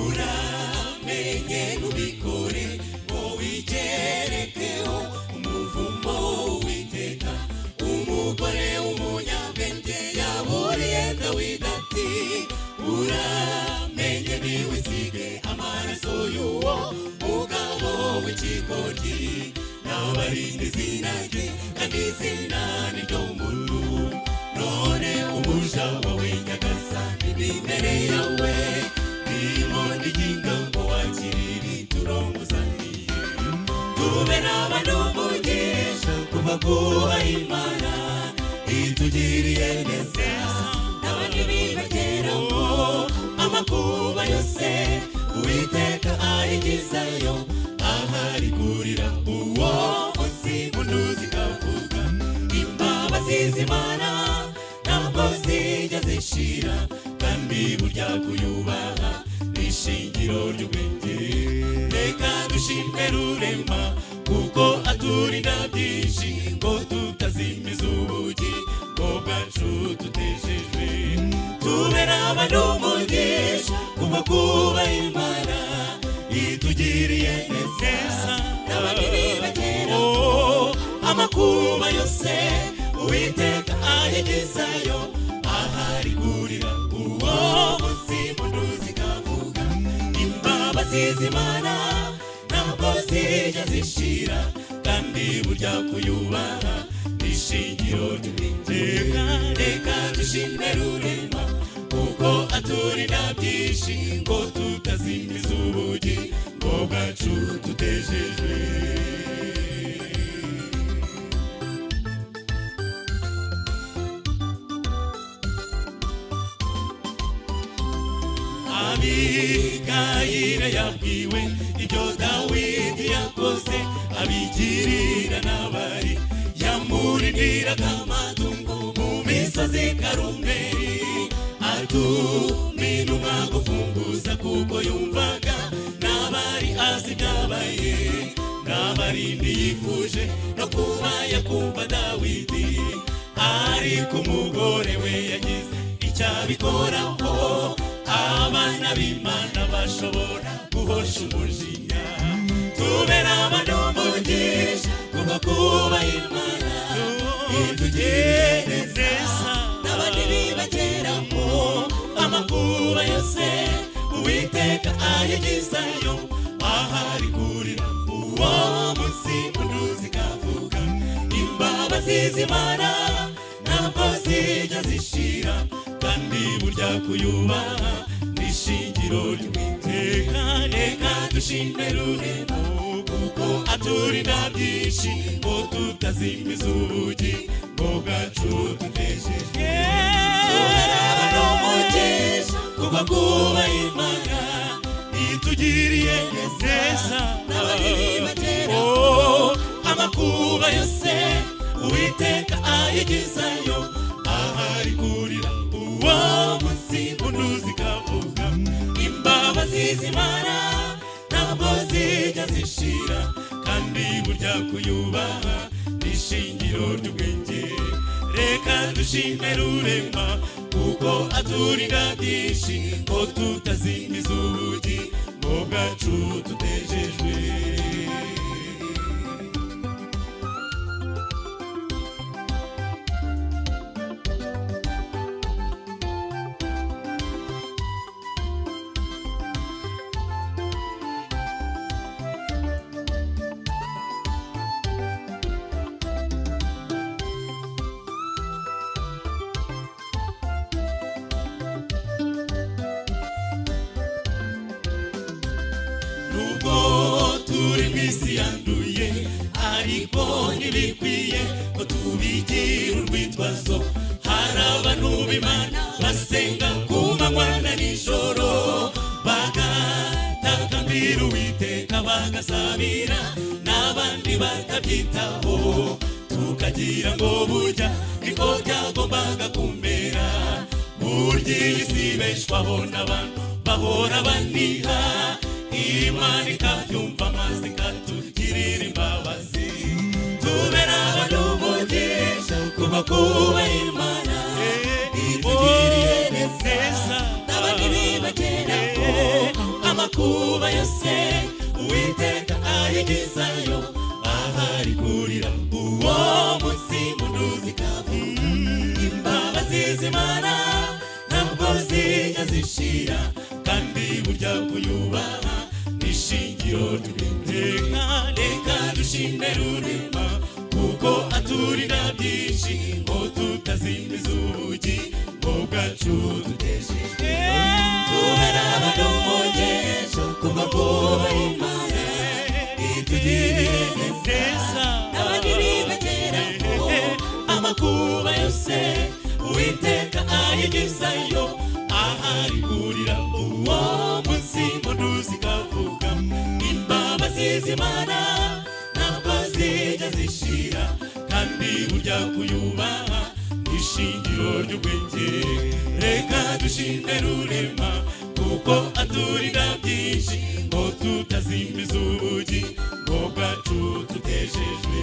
uramenye nubikore ngo wigerekeho umuvumo w'Uwiteka. Umugore w'umunyabwenge yaburiye Dawidi ati uramenye ntiwisige amaraso y'uwo mugabo w'ikigoryi, n'abarinda izina rye kandi izina ni ry'umuntu. None umuja wawe Nyagasani ndi imbere yawe, ndimo ndiginga ngo wakirire turomuzaniye. Tube n'abantu umugisha kuva kuba Imana itugiriye neza, n'abandi bibageraho amakuba yose Uwiteka ayigizayo. Ahari kurira uwo munsi impundu zikavuga, imbabazi z'Imana ntabwo zijya zishira, kandi burya kuyubaha ni ishingiro ry'ubwenge. Reka dushime Rurema kuko aturinda byinshi ngo tutazimiza ubugingo bwacu tutejejwe. Tube n'abantu umugisha kuva kuba Imana itugiriye neza, n'abandi bibageraho amakuba yose Uwiteka ayigizayo. Ahari kurira uwo munsi impundu zikavuga, imbabazi z'Imana ntabwo zijya zishira, kandi burya kuyubaha ni ishingiro ry'ubwenge. Reka dushime Rurema kuko aturinda byinshi ngo tutazimiza ubugingo bwacu tutejejwe. Abigayire yabwiwe ibyo Dawidi yakoze, abigirira n'abari yamurindiraga amatungo mu misozi Karumeli. Atuma intumwa gufunguza kuko yumvaga n'abari azi ibyabaye, n'abarindi yifuje no kuba yakumva Dawidi. Ariko umugore we yagize icyo abikoraho, abana b'Imana bashobora guhosha umujinya. Tube n'abantu umugisha kuva kuba Imana itugiriye neza, n'abandi bibageraho amakuba yose Uwiteka ayigizayo. Ahari kurira uwo munsi impundu zikavuga, imbabazi z'Imana ntabwo zijya zishira, kandi burya kuyubaha ni ishingiro ry'Uwiteka. Reka dushime Rurema kuko aturinda byinshi ngo tutazimiza ubugingo bwacu tutejejwe. Tube n'abantu umugisha kuva kuba Imana itugiriye neza, n'abandi bibageraho amakuba yose Uwiteka ayigizayo. Ahari kurira uwo munsi impundu zikavuga, imbabazi z'Imana ntabwo zijya zishira, kandi burya kuyubaha ni ishingiro ry'ubwenge. Reka dushime Rurema kuko aturinda byinshi ngo tutazimiza ubugingo bwacu tutejejwe. Nubwo turi mw'isi yanduye, ariko ntibikwiye ko tubigira urwitwazo. Hari abantu b'Imana basenga ku manywa na nijoro, bagatakambira Uwiteka bagasabira, n'abandi bakabyitaho. Tukagira ngo burya niko byagombaga kumera. Burya iyi si beshwaho n'abantu bahora baniha, Imana ikabyumva maze ikatugirira imbabazi. Tube n'abantu umugisha kuva kuba Imana itugiriye neza, n'abandi bibageraho amakuba yose Uwiteka ayigizayo ahari kurira uwo munsi munduzi kavuga imbabazi z'Imana ntabwo zijya zishira kandi burya kuyubaha n'ishingiro ry'Uwiteka reka dushime rurema kuko aturinda byinshi ngo tutazimiza ubugingo bwacu duteshejwe tubera abanumugisha kubw'amakuba y'Imana itugiriye neza n'abagiri bageraho amakuba yose Uwiteka ayigizayo ahari kurira uwo munsi munduzi kavuga imbabazi z'Imana ntabwo zijya zishira kandi burya kuyubaha n'ishingiro ry'ubwenge reka dushime rurema kuko aturinda byinshi ngo tutazimiza ubugingo bwacu tuteshejwe